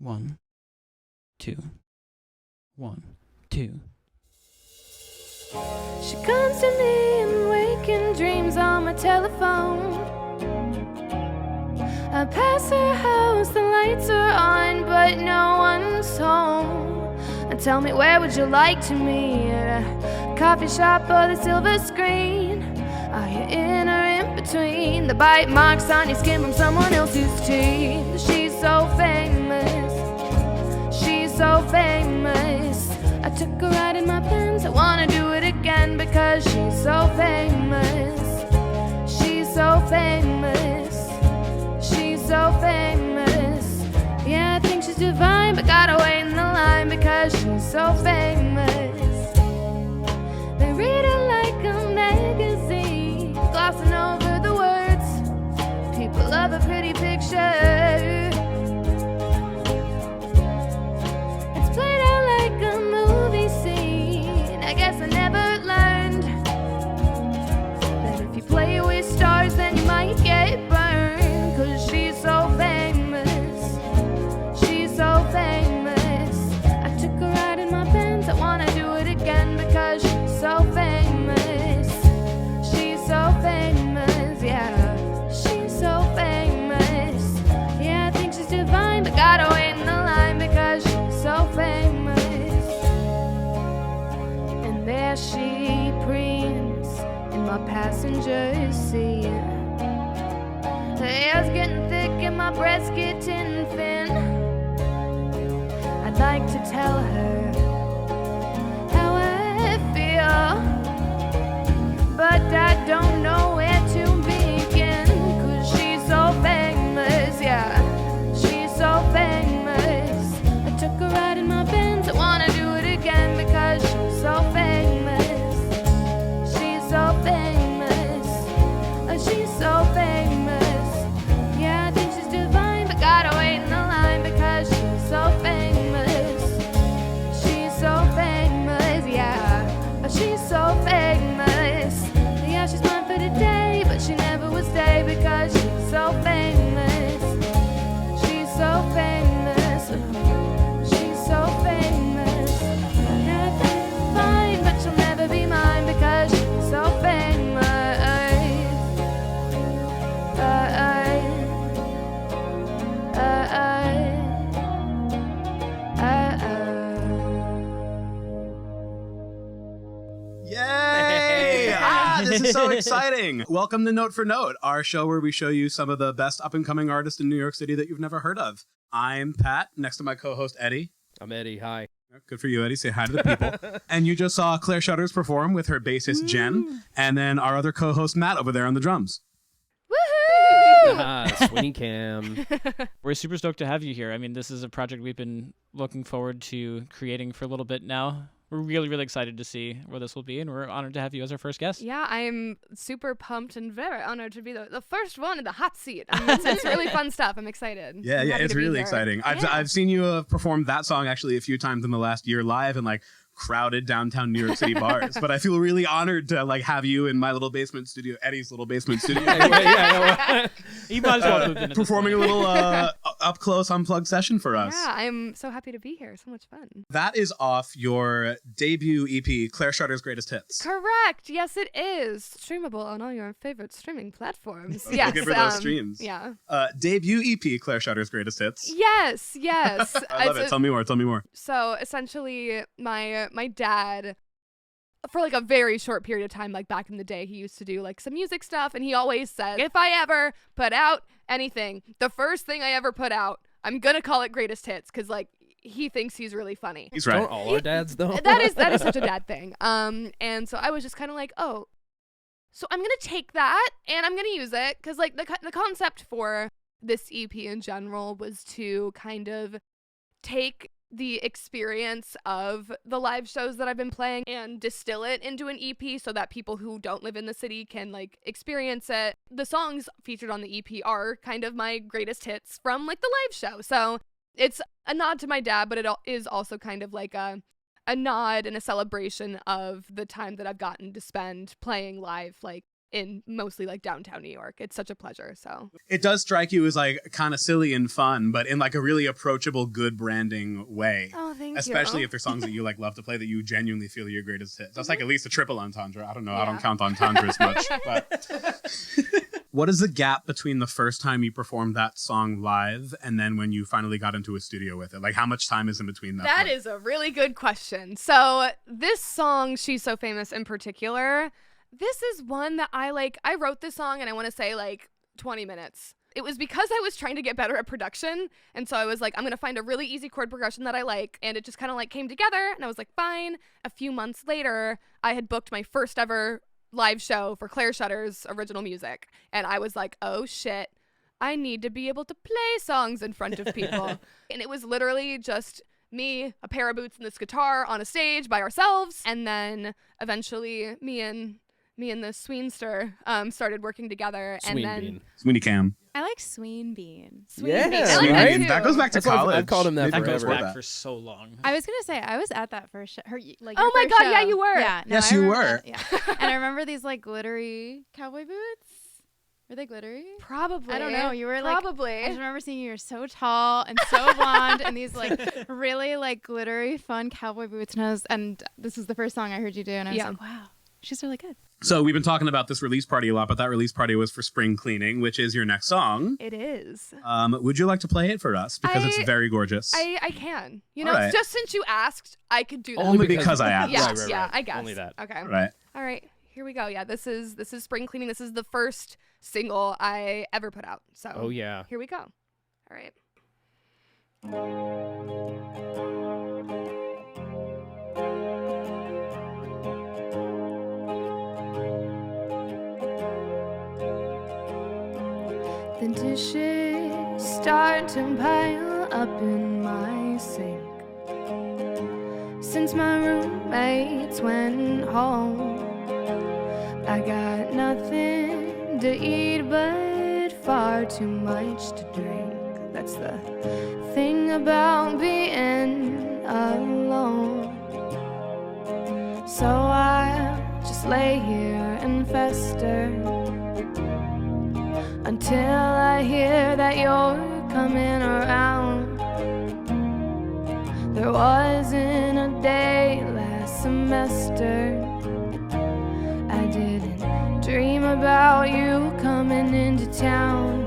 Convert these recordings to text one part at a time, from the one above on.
1, 2, 1, 2. She comes to me in waking dreams on my telephone. I pass her house, the lights are on, but no one's home. And tell me, where would you like to meet? At a coffee shop or the silver screen? Are you in or in between? The bite marks on your skin from someone else's teeth. She's so famous, she's so famous. I took a ride in my Benz, I wanna do it again because she's so famous. She's so famous, she's so famous. Yeah, I think she's divine, but gotta wait in the line because she's so famous. They read her like a magazine, glossing over the words. People love a pretty picture. It's played out like a movie scene. I guess I never learned that if you play with stars then you might get burned. Cause she's so famous, she's so famous. I took a ride in my Benz, I wanna do it again because she's so famous. She's so famous, yeah. She's so famous. Yeah, I think she's divine, but gotta wait in the line because she's so famous. And there she preens in my passenger seat. The air's getting thick and my breath's getting thin. I'd like to tell her how I feel, but I don't know where to begin. Cause she's so famous, yeah. She's so famous. I took a ride in my Benz, I wanna do it again because she's so famous. She's so famous. She's so famous. Yeah, I think she's divine, but gotta wait in the line because she's so famous. She's so famous, yeah. She's so famous. Yeah, she's mine for today, but she never will stay because she's so famous. She's so famous. She's so famous. Yeah, I think she's fine, but she'll never be mine because she's so famous. Yay! This is so exciting. Welcome to Note for Note, our show where we show you some of the best up-and-coming artists in New York City that you've never heard of. I'm Pat, next to my co-host Eddie. I'm Eddie. Hi. Good for you, Eddie. Say hi to the people. And you just saw Claire Shutters perform with her bassist, Jenn, and then our other co-host, Matt, over there on the drums. Woohoo! Sweeney Cam. We're super stoked to have you here. I mean, this is a project we've been looking forward to creating for a little bit now. We're really, really excited to see where this will be, and we're honored to have you as our first guest. Yeah, I'm super pumped and very honored to be the first one in the hot seat. It's really fun stuff. I'm excited. Yeah, I'm yeah, happy it's to be really here. exciting. Yeah. I've seen you perform that song actually a few times in the last year live in like crowded downtown New York City bars. But I feel really honored to like have you in my little basement studio, Eddie's little basement studio. You might as well have been at this Performing a point. little up close unplugged session for us. Yeah, I'm so happy to be here. So much fun. That is off your debut EP, Claire Shutter's Greatest Hits. Correct. Yes, it is. Streamable on all your favorite streaming platforms. Okay, Yes. looking for those streams. Yeah. Debut EP, Claire Shutter's Greatest Hits. Yes. Yes. I love it. Tell me more. Tell me more. So essentially, my dad, for like a very short period of time, like back in the day, he used to do like some music stuff, and he always said, if I ever put out anything, the first thing I ever put out, I'm gonna call it Greatest Hits, because like he thinks he's really funny. He's right. Don't all our dads though? That is such a dad thing. And so I was just kind of like, oh, so I'm gonna take that and I'm gonna use it, because like the concept for this EP in general was to kind of take the experience of the live shows that I've been playing and distill it into an EP so that people who don't live in the city can like experience it. The songs featured on the EP are kind of my greatest hits from like the live show. So it's a nod to my dad, but it is also kind of like a nod and a celebration of the time that I've gotten to spend playing live, like in mostly like downtown New York. It's such a pleasure. So It does strike you as like kind of silly and fun, but in like a really approachable, good branding way. oh, thank Especially you. if they're songs that you like love to play that you genuinely feel are your greatest hits. That's like at least a triple entendre. I don't know. I don't Yeah. count entendres much. But what is the gap between the first time you performed that song live and then when you finally got into a studio with it? Like how much time is in between that? That point? is a really good question. So this song, She's So Famous in particular, this is one that I wrote this song and I want to say like 20 minutes. It was because I was trying to get better at production. And so I was like, I'm going to find a really easy chord progression that I like. And it just kind of like came together. And I was like, fine. A few months later, I had booked my first ever live show for Claire Shutter's original music. And I was like, oh shit, I need to be able to play songs in front of people. And it was literally just me, a pair of boots, and this guitar on a stage by ourselves. And then eventually me and the Sweenster started working together. Sween and then Bean. Sweeney Cam. I like Sween Bean. Yeah, Bean. I like Sweeney that Bean. too. That goes back to That's what college. I've called him that Maybe That goes before back that. for so long. I was gonna say I was at that first show. Like Oh your my first God, yeah, show. you were. Yeah, no, Yes, I you remember were. that, yeah, and I remember these like glittery cowboy boots. Were they glittery? Probably. I don't know. You were like. Probably. I just remember seeing you were so tall and so blonde, and these like really like glittery, fun cowboy boots. And this was the first song I heard you do, and I was Yeah. like, wow, she's really good. So we've been talking about this release party a lot, but that release party was for Spring Cleaning, which is your next song. It is. Would you like to play it for us? Because it's very gorgeous. I can. You know, All right. just since you asked, I could do that. Only because I asked. Yeah, Right. yeah, I guess. Only that. Okay. Right. All right. Here we go. Yeah, this is Spring Cleaning. This is the first single I ever put out. So Oh yeah. here we go. All right. The dishes start to pile up in my sink since my roommates went home. I got nothing to eat but far too much to drink. That's the thing about being alone. So I just lay here and fester until I hear that you're coming around. There wasn't a day last semester I didn't dream about you coming into town.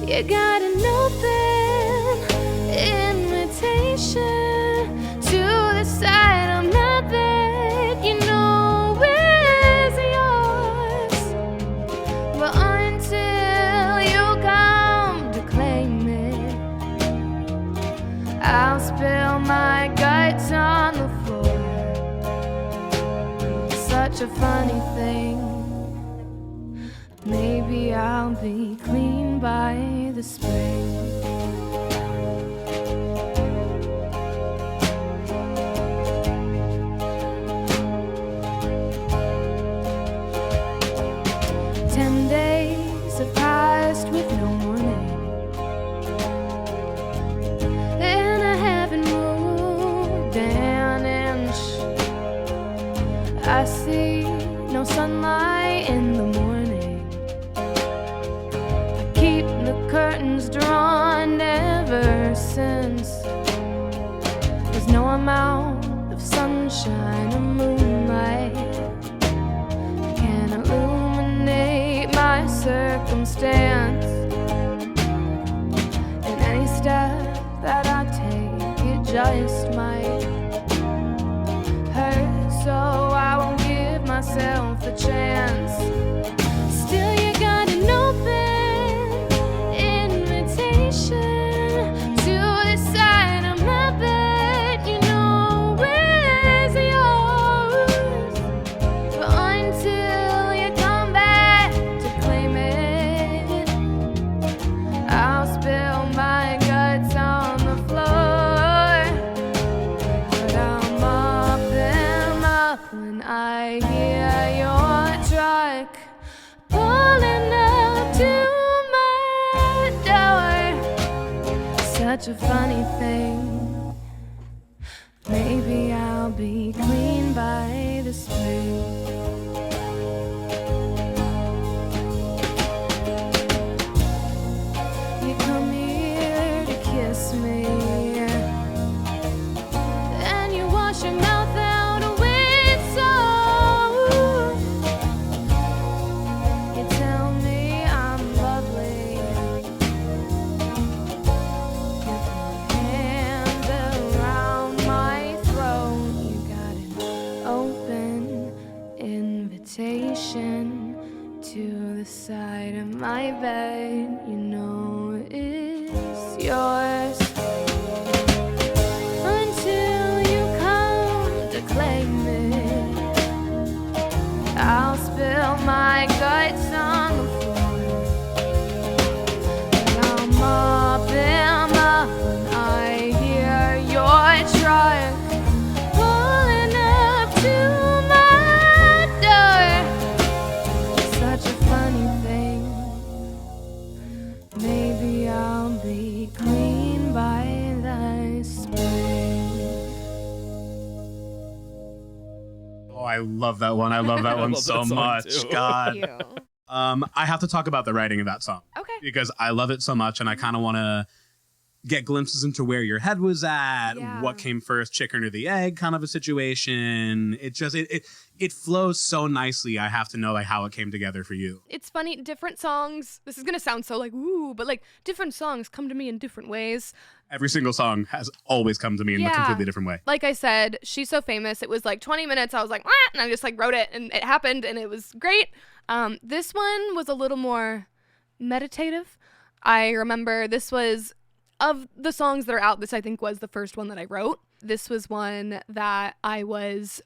You got an open invitation to the side of my bed. You know it's yours, but until you come to claim it, I'll spill my guts on the floor. Such a funny thing. Maybe I'll be clean by the spring. Have passed with no warning, and I haven't moved an inch. I see no sunlight in the morning. I keep the curtains drawn ever since. There's no amount of sunshine or moonlight can illuminate my circumstance. And any step that I take, it just might hurt, so I won't give myself the chance. Still, you got an open invitation to the side of my bed. You know it's yours, but until you come back to claim it, I'll spill my guts on the floor. But I'll mop them up when I hear your truck pulling up to my door. Such a funny thing. Maybe I'll be clean by the spring. my bed, you know it's yours. Until you come to claim it, I'll spill my guts on the floor. And I'll mop them up when I hear your truck pulling up to my door. It's such a funny thing. Maybe I'll be clean by the spring. Oh, I love that one. I love that one love so that song, much. too. God. Thank you. I have to talk about the writing of that song Okay. because I love it so much, and I kind of want to get glimpses into where your head was at, Yeah. what came first, chicken or the egg, kind of a situation. It just it flows so nicely. I have to know like how it came together for you. It's funny, different songs. This is gonna sound so like woo, but like different songs come to me in different ways. Every single song has always come to me in a Yeah. completely different way. Like I said, She's So Famous. It was like 20 minutes. I was like, "Wah," and I just like wrote it, and it happened, and it was great. This one was a little more meditative. I remember this was, of the songs that are out, this I think was the first one that I wrote. This was one that I was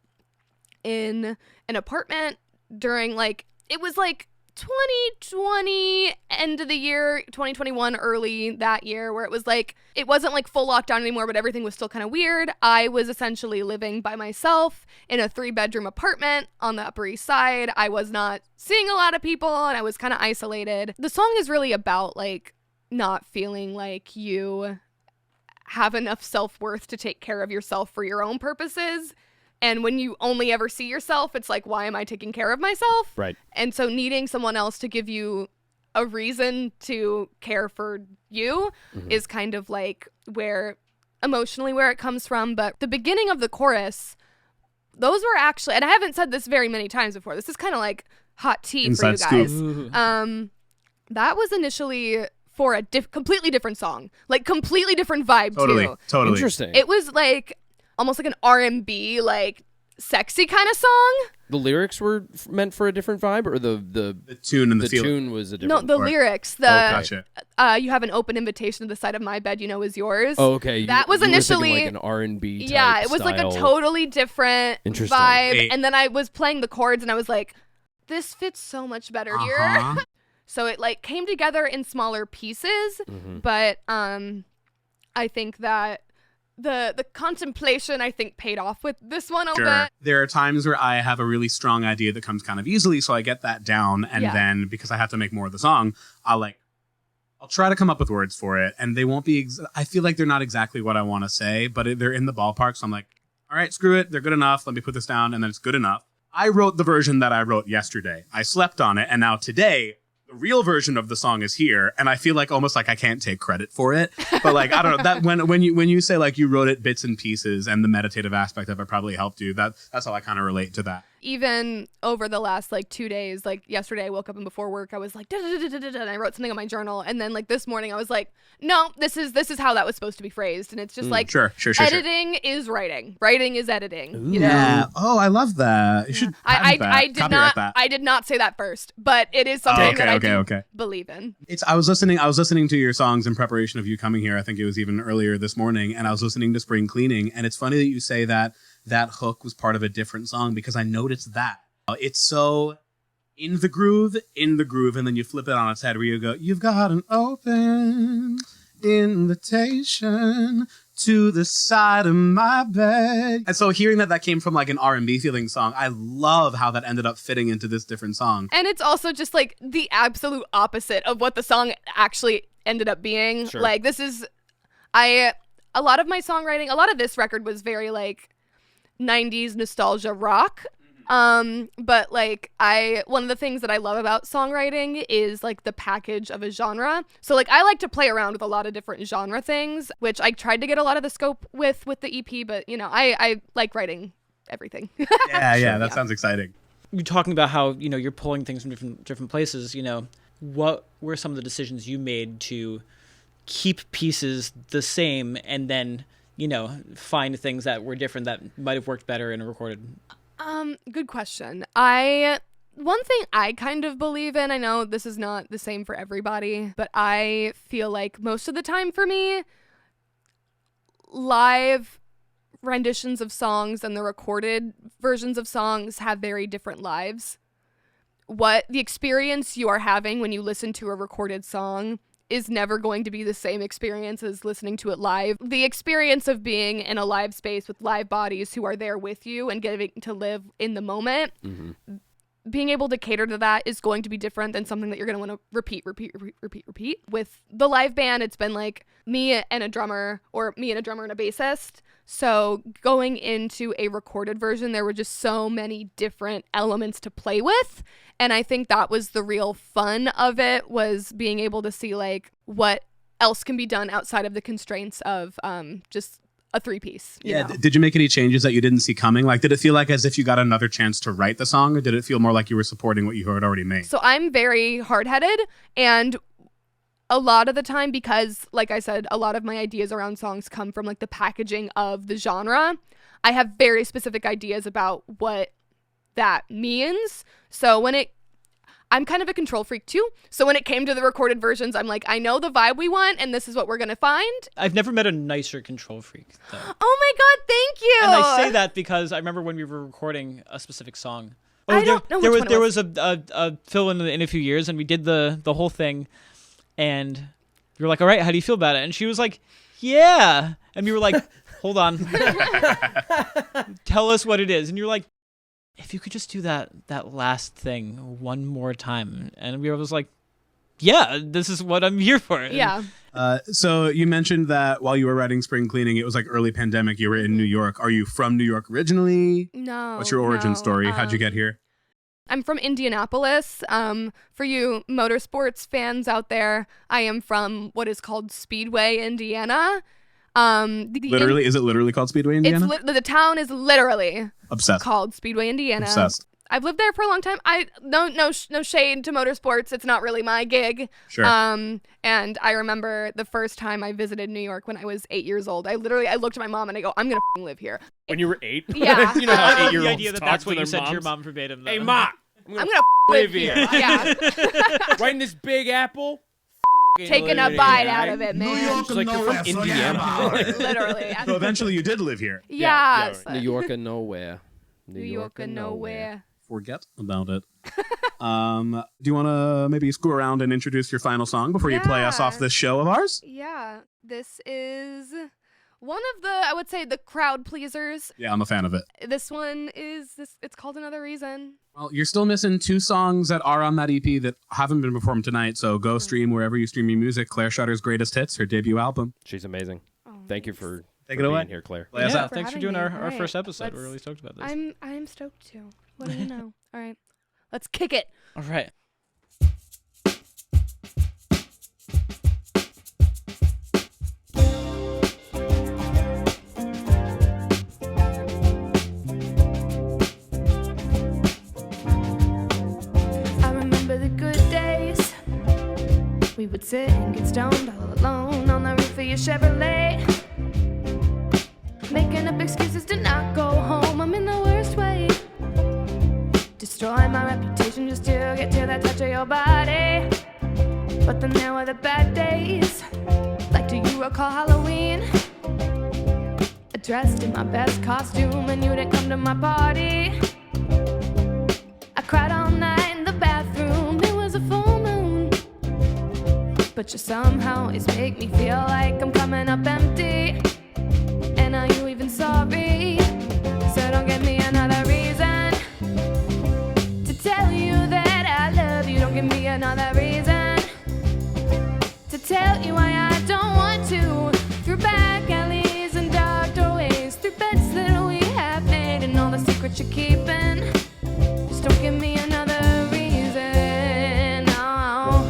in an apartment during like, it was like 2020, end of the year, 2021, early that year, where it was like, it wasn't like full lockdown anymore, but everything was still kind of weird. I was essentially living by myself in a 3-bedroom apartment on the Upper East Side. I was not seeing a lot of people, and I was kind of isolated. The song is really about like not feeling like you have enough self-worth to take care of yourself for your own purposes. And when you only ever see yourself, it's like, why am I taking care of myself? Right. And so needing someone else to give you a reason to care for you is kind of like where emotionally where it comes from. But the beginning of the chorus, those were actually, and I haven't said this very many times before, this is kind of like hot tea Inside for you guys. Ooh. That was initially for a completely different song, like completely different vibe too. Totally. Interesting. It was like almost like an R&B, like sexy kind of song. The lyrics were meant for a different vibe, or the The tune and the, the feel. tune was a No, different. the Or- lyrics. Oh, The gotcha. you have an open invitation to the side of my bed, you know, is yours. Oh, okay. That was you were thinking, initially- like an R&B. Yeah, type it was like a style. totally different Interesting. vibe. Hey. And then I was playing the chords, and I was like, this fits so much better here. Uh-huh. So it like came together in smaller pieces, Mhm. but I think that the contemplation I think paid off with this one a Sure. bit. There are times where I have a really strong idea that comes kind of easily, so I get that down, and Yeah. then because I have to make more of the song, I'll try to come up with words for it, and they won't be. I feel like they're not exactly what I want to say, but they're in the ballpark. So I'm like, all right, screw it, they're good enough. Let me put this down, and then it's good enough. I wrote the version that I wrote yesterday. I slept on it, and now today, the real version of the song is here, and I feel like almost like I can't take credit for it. But like I don't know that when you say like you wrote it bits and pieces, and the meditative aspect of it probably helped you. That's how I kind of relate to that. Even over the last like 2 days, like yesterday I woke up and before work I was like da-da-da-da-da-da, and I wrote something on my journal, and then like this morning I was like, no, this is how that was supposed to be phrased, and it's just like Sure. editing is writing is editing, you know. Yeah. Oh, I love that. You should. I patent that. I did Copyright not that. I did not say that first, but it is something that I do Okay. believe in. I was listening to your songs in preparation of you coming here. I think it was even earlier this morning, and I was listening to Spring Cleaning, and it's funny that you say that hook was part of a different song, because I noticed that. It's so in the groove, and then you flip it on its head where you go, you've got an open invitation to the side of my bed. And so hearing that came from like an R&B feeling song, I love how that ended up fitting into this different song. And it's also just like the absolute opposite of what the song actually ended up being. Sure. Like this is a lot of my songwriting, a lot of this record was very like 90s nostalgia rock. But like one of the things that I love about songwriting is like the package of a genre. So like I like to play around with a lot of different genre things, which I tried to get a lot of the scope with the EP, but you know, I like writing everything. Yeah, that sounds exciting. You're talking about how, you know, you're pulling things from different places, you know. What were some of the decisions you made to keep pieces the same and then, you know, find things that were different that might have worked better in a recorded? Good question. I One thing I kind of believe in, I know this is not the same for everybody, but I feel like most of the time for me, live renditions of songs and the recorded versions of songs have very different lives. What the experience you are having when you listen to a recorded song is never going to be the same experience as listening to it live. The experience of being in a live space with live bodies who are there with you and getting to live in the moment, being able to cater to that is going to be different than something that you're going to want to repeat. With the live band, it's been like me and a drummer, or me and a drummer and a bassist. So going into a recorded version, there were just so many different elements to play with. And I think that was the real fun of it, was being able to see like what else can be done outside of the constraints of just a 3-piece. You know? Did you make any changes that you didn't see coming? Like, did it feel like as if you got another chance to write the song, or did it feel more like you were supporting what you had already made? So I'm very hard-headed, and a lot of the time, because like I said, a lot of my ideas around songs come from like the packaging of the genre, I have very specific ideas about what that means. So I'm kind of a control freak too. So when it came to the recorded versions, I'm like, I know the vibe we want, and this is what we're going to find. I've never met a nicer control freak, though. Oh my God, thank you. And I say that because I remember when we were recording a specific song. I don't know which one it there was a fill in a few years, and we did the whole thing, and we were like, all right, how do you feel about it? And she was like, yeah. And we were like, hold on. Tell us what it is. And you're like, if you could just do that last thing one more time. And we was like, yeah, this is what I'm here for. Yeah. So you mentioned that while you were writing Spring Cleaning, it was like early pandemic, you were in New York. Are you from New York originally? No. What's your origin story? How'd you get here? I'm from Indianapolis. For you motorsports fans out there, I am from what is called Speedway, Indiana. Is it literally called Speedway, Indiana? The town is literally Obsessed. called Speedway, Indiana. Obsessed. I've lived there for a long time. No shade to motorsports. It's not really my gig. Sure. And I remember the first time I visited New York when I was 8 years old. I looked at my mom and I go, I'm gonna live here. When you were 8? Yeah. You know how the 8-year-olds idea that talk that's to what their you said moms? to your mom verbatim. Though. Hey, Ma, I'm gonna live here. Yeah. Right in this big apple. Taking a bite out of it, man. She's like, you're from Indiana. Literally. So eventually you did live here. Yes. New York and nowhere. New York and nowhere. Forget about it. Do you want to maybe screw around and introduce your final song before you play us off this show of ours? Yeah. This is one of the, I would say, the crowd pleasers. Yeah, I'm a fan of it. This one is it's called Another Reason. Well, you're still missing 2 songs that are on that EP that haven't been performed tonight, so go stream wherever you stream your music. Claire Shutter's Greatest Hits, her debut album. She's amazing. Thank you for Take it away. being here, Claire. Play us out. Thanks for doing our first episode. We're really stoked about this. I'm stoked too. What do you know? All right. Let's kick it. All right. We would sit and get stoned all alone on the roof of your Chevrolet, making up excuses to not go home. I'm in the worst way, destroying my reputation just to get to that touch of your body. But then there were the bad days, like do you recall Halloween? I dressed in my best costume and you didn't come to my party. I cried all night in the bathroom, it was a full moon, but you somehow always make me feel like I'm coming up empty. And are you even sorry? So don't give me another reason to tell you that I love you. Don't give me another reason to tell you why I don't want to. Through back alleys and dark doorways, through beds that we have made, and all the secrets you're keeping. Just don't give me another reason. No.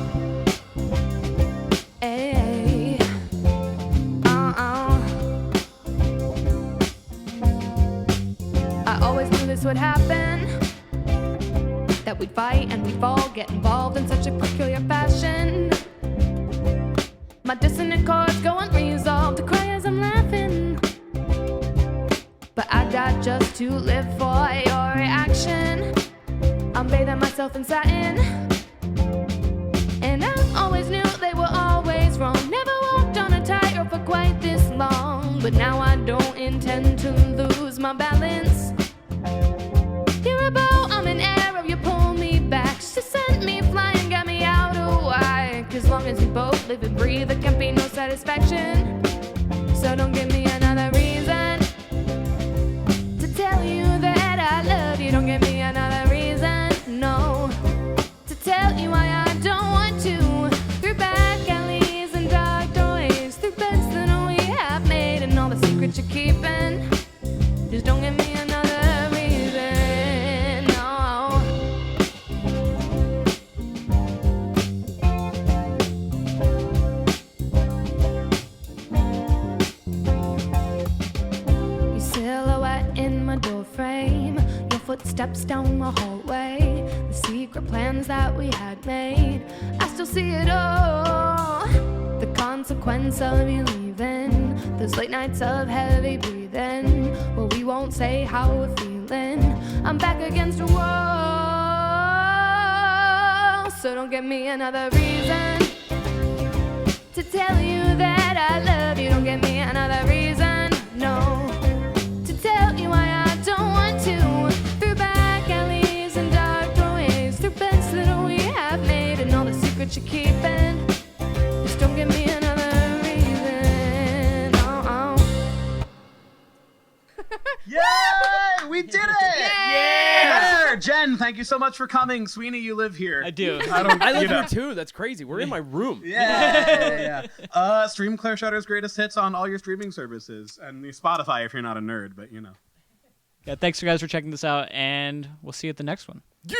Hey. I always knew this would happen, that we'd fight and we'd fall, get involved in such a peculiar fashion. My dissonant chords go unresolved, to cry as I'm laughing. But I died just to live for your reaction. I'm bathing myself myself in satin. And I always knew they were always wrong. Never walked on a tightrope for quite this long. But now I don't intend to lose my balance. You're a bow, I'm an arrow, you pull me back. She sent me flying, got me out of whack. As long as we both live and breathe, there can be no satisfaction. So don't give me another reason to tell you that I love you. Don't give me another reason, no, to tell you why I don't want to. Through back alleys and dark doorways, through beds that we have made, and all the secrets you're keeping. Just don't give me another reason, no. Your silhouette in my door frame, your footsteps down the hallway, the secret plans that we had made, I still see it all. The consequence of you leaving, those late nights of heavy breathing, well, we won't say how we're feeling. I'm back against a wall, so don't give me another reason to tell you that I love you. Don't give me another reason, no, to tell you why I don't want to. Through back alleys and dark doorways, through beds that we have made, and all the secrets you're keeping. Just don't give me another reason, oh, oh. Yay! We did it! Yeah! There! Jen, thank you so much for coming. Sweeney, you live here. I do. I live here too. That's crazy. We're in my room. Yeah. Stream Claire Shutter's greatest hits on all your streaming services and Spotify if you're not a nerd, but you know. Yeah, thanks guys for checking this out, and we'll see you at the next one. Yeah.